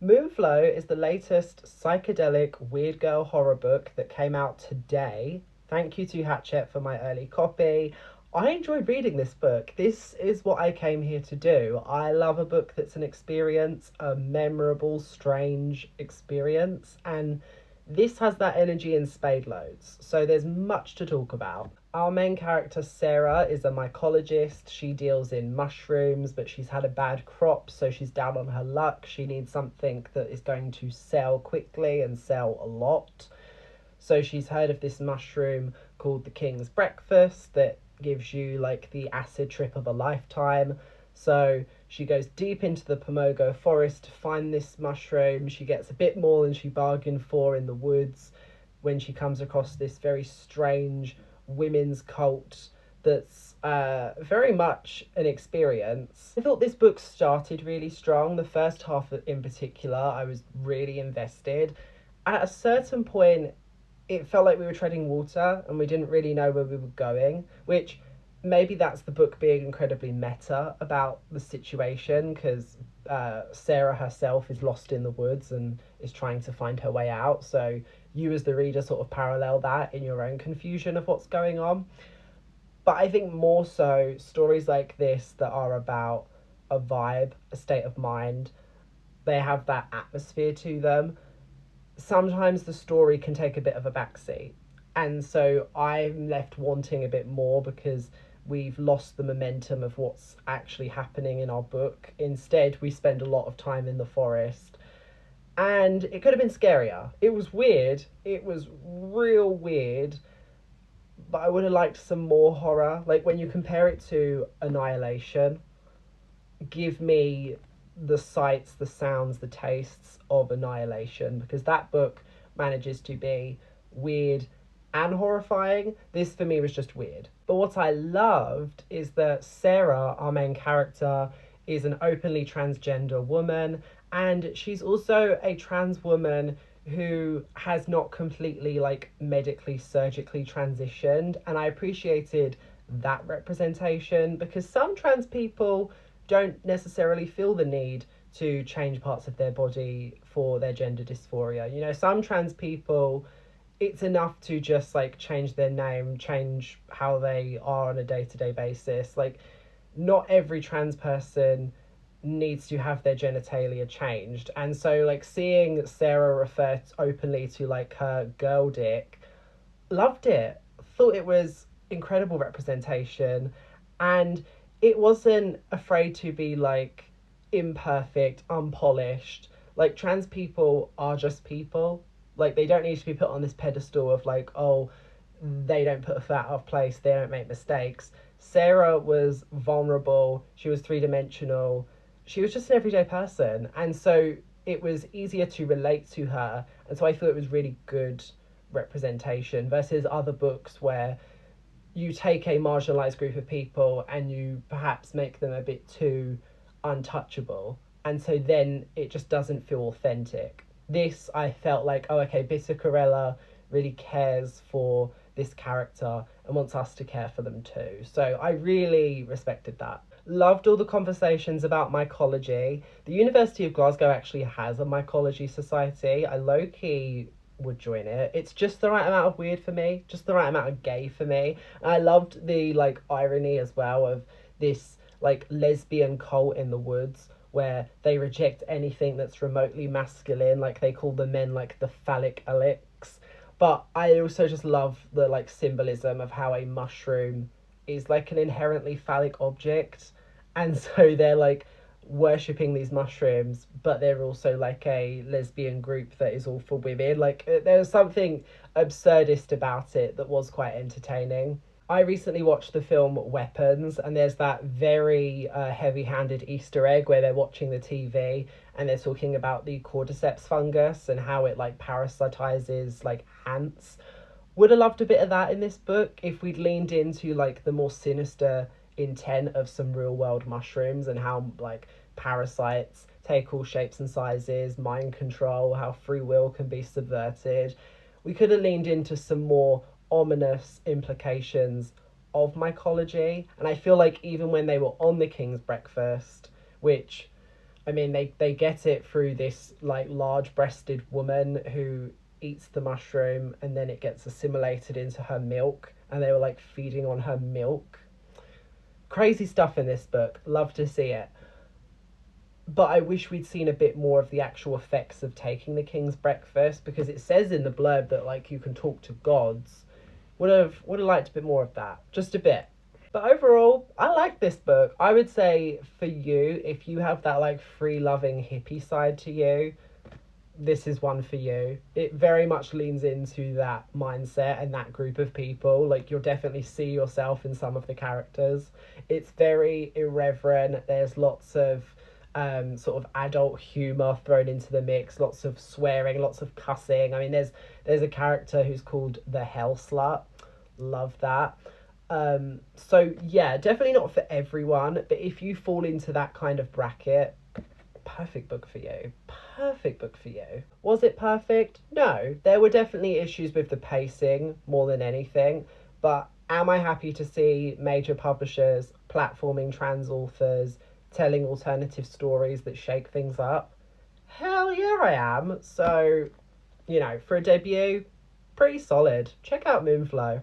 Moonflow is the latest psychedelic weird girl horror book that came out today. Thank you to Hatchet for my early copy. I enjoyed reading this book. This is what I came here to do. I love a book that's an experience, a memorable, strange experience, and this has that energy in spade loads. So there's much to talk about. Our main character, Sarah, is a mycologist. She deals in mushrooms, but she's had a bad crop, so she's down on her luck. She needs something that is going to sell quickly and sell a lot. So she's heard of this mushroom called the King's Breakfast that gives you like the acid trip of a lifetime. So she goes deep into the Pomogo forest to find this mushroom. She gets a bit more than she bargained for in the woods when she comes across this very strange women's cult that's very much an experience. I thought this book started really strong. The first half in particular, I was really invested. At a certain point, it felt like we were treading water and we didn't really know where we were going, which maybe that's the book being incredibly meta about the situation, because Sarah herself is lost in the woods and is trying to find her way out. So you as the reader sort of parallel that in your own confusion of what's going on. But I think more so stories like this that are about a vibe, a state of mind, they have that atmosphere to them. Sometimes the story can take a bit of a backseat. And so I'm left wanting a bit more because we've lost the momentum of what's actually happening in our book. Instead, we spend a lot of time in the forest. And it could have been scarier. It was weird. It was real weird. But I would have liked some more horror. Like when you compare it to Annihilation, give me the sights, the sounds, the tastes of Annihilation, because that book manages to be weird and horrifying. This for me was just weird. But what I loved is that Sarah, our main character, is an openly transgender woman, and she's also a trans woman who has not completely like medically surgically transitioned, and I appreciated that representation, because some trans people don't necessarily feel the need to change parts of their body for their gender dysphoria. You know, some trans people, it's enough to just like change their name, change how they are on a day-to-day basis. Like, not every trans person needs to have their genitalia changed. And so like seeing Sarah refer openly to like her girl dick, loved it. Thought it was incredible representation, and it wasn't afraid to be like imperfect, unpolished. Like, trans people are just people. Like, they don't need to be put on this pedestal of like, oh, they don't put a foot out of place, they don't make mistakes. Sarah was vulnerable, she was three-dimensional, she was just an everyday person, and so it was easier to relate to her, and so I thought it was really good representation versus other books where you take a marginalized group of people and you perhaps make them a bit too untouchable, and so then it just doesn't feel authentic. This, I felt like, oh, okay, Bitter Karella really cares for this character and wants us to care for them too. So I really respected that. Loved all the conversations about mycology. The University of Glasgow actually has a mycology society. I low-key would join it. It's just the right amount of weird for me, just the right amount of gay for me. And I loved the like irony as well of this like lesbian cult in the woods where they reject anything that's remotely masculine. Like, they call the men like the phallic alex. But I also just love the like symbolism of how a mushroom is like an inherently phallic object, and so they're like worshipping these mushrooms, but they're also like a lesbian group that is all for women. Like, there's something absurdist about it that was quite entertaining. I recently watched the film Weapons, and there's that very heavy-handed Easter egg where they're watching the TV and they're talking about the cordyceps fungus and how it like parasitizes like ants. Would have loved a bit of that in this book if we'd leaned into like the more sinister intent of some real world mushrooms and how like parasites take all shapes and sizes, mind control, how free will can be subverted. We could have leaned into some more ominous implications of mycology, and I feel like even when they were on the King's Breakfast, which I mean, they get it through this like large-breasted woman who eats the mushroom, and then it gets assimilated into her milk, and they were like feeding on her milk. Crazy stuff in this book. Love to see it. But I wish we'd seen a bit more of the actual effects of taking the king's breakfast, because it says in the blurb that like you can talk to gods. Would have liked a bit more of that. Just a bit. But overall, I like this book. I would say for you, if you have that like free loving hippie side to you, this is one for you. It very much leans into that mindset and that group of people. Like, you'll definitely see yourself in some of the characters. It's very irreverent. There's lots of sort of adult humor thrown into the mix, lots of swearing, lots of cussing. I mean, there's a character who's called the Hell Slut. Love that. So yeah, definitely not for everyone, but if you fall into that kind of bracket, perfect book for you. Perfect book for you. Was it perfect? No. There were definitely issues with the pacing more than anything, but am I happy to see major publishers platforming trans authors, telling alternative stories that shake things up? Hell yeah, I am. So, for a debut, pretty solid. Check out Moonflow.